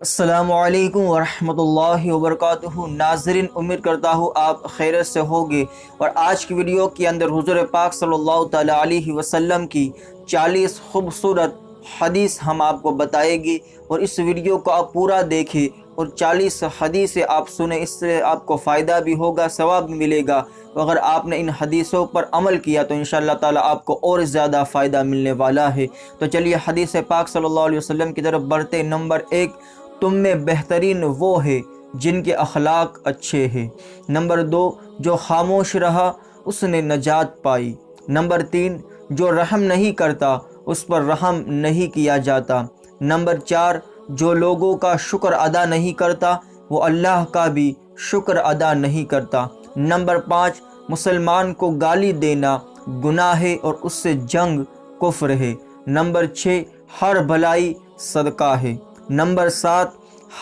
السلام علیکم ورحمۃ اللہ وبرکاتہ۔ ناظرین، امید کرتا ہوں آپ خیریت سے ہوگے، اور آج کی ویڈیو کے اندر حضور پاک صلی اللہ تعالیٰ علیہ وسلم کی 40 خوبصورت حدیث ہم آپ کو بتائے گی، اور اس ویڈیو کو آپ پورا دیکھیں اور 40 حدیثیں آپ سنیں۔ اس سے آپ کو فائدہ بھی ہوگا، ثواب بھی ملے گا، تو اگر آپ نے ان حدیثوں پر عمل کیا تو انشاءاللہ تعالیٰ آپ کو اور زیادہ فائدہ ملنے والا ہے۔ تو چلیے حدیث پاک صلی اللہ علیہ وسلم کی طرف بڑھتے۔ نمبر 1، تم میں بہترین وہ ہے جن کے اخلاق اچھے ہیں۔ نمبر 2، جو خاموش رہا اس نے نجات پائی۔ نمبر 3، جو رحم نہیں کرتا اس پر رحم نہیں کیا جاتا۔ نمبر 4، جو لوگوں کا شکر ادا نہیں کرتا وہ اللہ کا بھی شکر ادا نہیں کرتا۔ نمبر 5، مسلمان کو گالی دینا گناہ ہے اور اس سے جنگ کفر ہے۔ نمبر 6، ہر بھلائی صدقہ ہے۔ نمبر 7،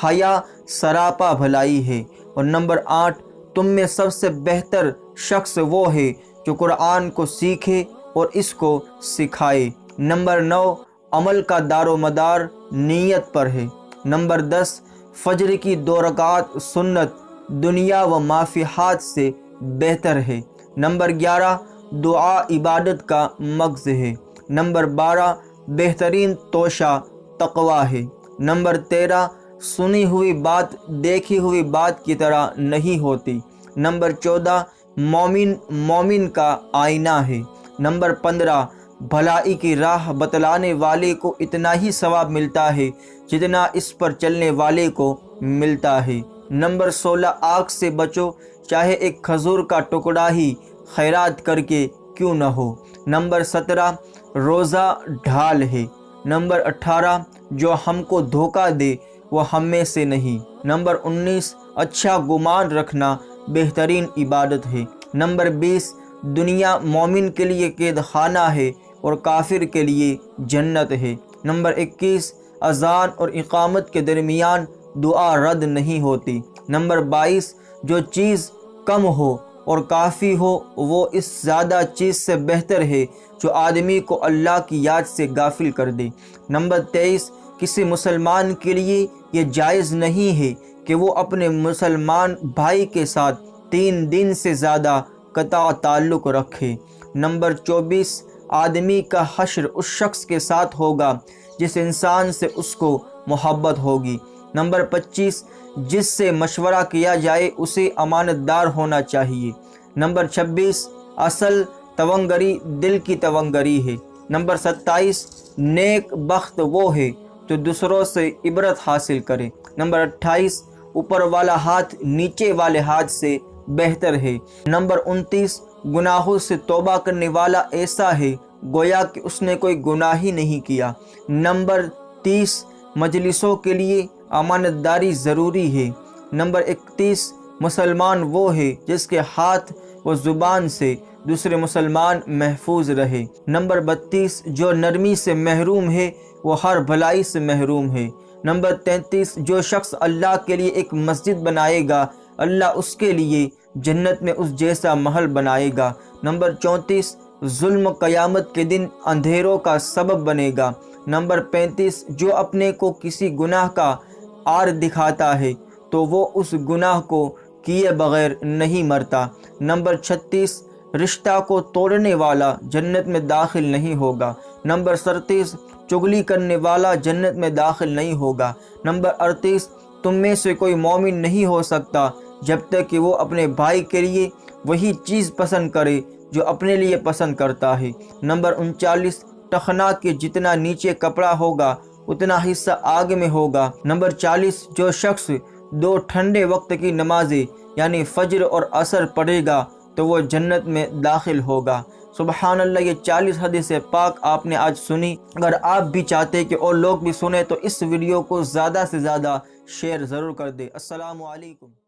حیا سراپا بھلائی ہے۔ اور نمبر 8، تم میں سب سے بہتر شخص وہ ہے جو قرآن کو سیکھے اور اس کو سکھائے۔ نمبر 9، عمل کا دار و مدار نیت پر ہے۔ نمبر 10، فجر کی 2 رکعات سنت دنیا و مافیہات سے بہتر ہے۔ نمبر 11، دعا عبادت کا مغز ہے۔ نمبر 12، بہترین توشہ تقوی ہے۔ نمبر 13، سنی ہوئی بات دیکھی ہوئی بات کی طرح نہیں ہوتی۔ نمبر 14، مومن کا آئینہ ہے۔ نمبر 15، بھلائی کی راہ بتلانے والے کو اتنا ہی ثواب ملتا ہے جتنا اس پر چلنے والے کو ملتا ہے۔ نمبر 16، آگ سے بچو چاہے ایک کھجور کا ٹکڑا ہی خیرات کر کے کیوں نہ ہو۔ نمبر 17، روزہ ڈھال ہے۔ نمبر 18، جو ہم کو دھوکہ دے وہ ہم میں سے نہیں۔ نمبر 19، اچھا گمان رکھنا بہترین عبادت ہے۔ نمبر 20، دنیا مومن کے لیے قید خانہ ہے اور کافر کے لیے جنت ہے۔ نمبر 21، اذان اور اقامت کے درمیان دعا رد نہیں ہوتی۔ نمبر 22، جو چیز کم ہو اور کافی ہو وہ اس زیادہ چیز سے بہتر ہے جو آدمی کو اللہ کی یاد سے غافل کر دے۔ نمبر 23، کسی مسلمان کے لیے یہ جائز نہیں ہے کہ وہ اپنے مسلمان بھائی کے ساتھ 3 دن سے زیادہ قطع تعلق رکھے۔ نمبر 24، آدمی کا حشر اس شخص کے ساتھ ہوگا جس انسان سے اس کو محبت ہوگی۔ نمبر 25، جس سے مشورہ کیا جائے اسے امانت دار ہونا چاہیے۔ نمبر 26، اصل تونگری دل کی تونگری ہے۔ نمبر 27، نیک بخت وہ ہے جو دوسروں سے عبرت حاصل کرے۔ نمبر 28، اوپر والا ہاتھ نیچے والے ہاتھ سے بہتر ہے۔ نمبر 29، گناہوں سے توبہ کرنے والا ایسا ہے گویا کہ اس نے کوئی گناہ ہی نہیں کیا۔ نمبر 30، مجلسوں کے لیے امانت داری ضروری ہے۔ نمبر 31، مسلمان وہ ہے جس کے ہاتھ و زبان سے دوسرے مسلمان محفوظ رہے۔ نمبر 32، جو نرمی سے محروم ہے وہ ہر بھلائی سے محروم ہے۔ نمبر 33، جو شخص اللہ کے لیے ایک مسجد بنائے گا اللہ اس کے لیے جنت میں اس جیسا محل بنائے گا۔ نمبر 34، ظلم قیامت کے دن اندھیروں کا سبب بنے گا۔ نمبر 35، جو اپنے کو کسی گناہ کا عار دکھاتا ہے تو وہ اس گناہ کو کیے بغیر نہیں مرتا۔ نمبر 36، رشتہ کو توڑنے والا جنت میں داخل نہیں ہوگا۔ نمبر 37، چغلی کرنے والا جنت میں داخل نہیں ہوگا۔ نمبر 38، تم میں سے کوئی مومن نہیں ہو سکتا جب تک کہ وہ اپنے بھائی کے لیے وہی چیز پسند کرے جو اپنے لیے پسند کرتا ہے۔ نمبر 39، ٹخنا کے جتنا نیچے کپڑا ہوگا اتنا حصہ آگ میں ہوگا۔ نمبر 40، جو شخص 2 ٹھنڈے وقت کی نمازیں یعنی فجر اور عصر پڑھے گا تو وہ جنت میں داخل ہوگا۔ سبحان اللہ، یہ 40 حدیث پاک آپ نے آج سنی۔ اگر آپ بھی چاہتے کہ اور لوگ بھی سنیں تو اس ویڈیو کو زیادہ سے زیادہ شیئر ضرور کر دیں۔ السلام علیکم۔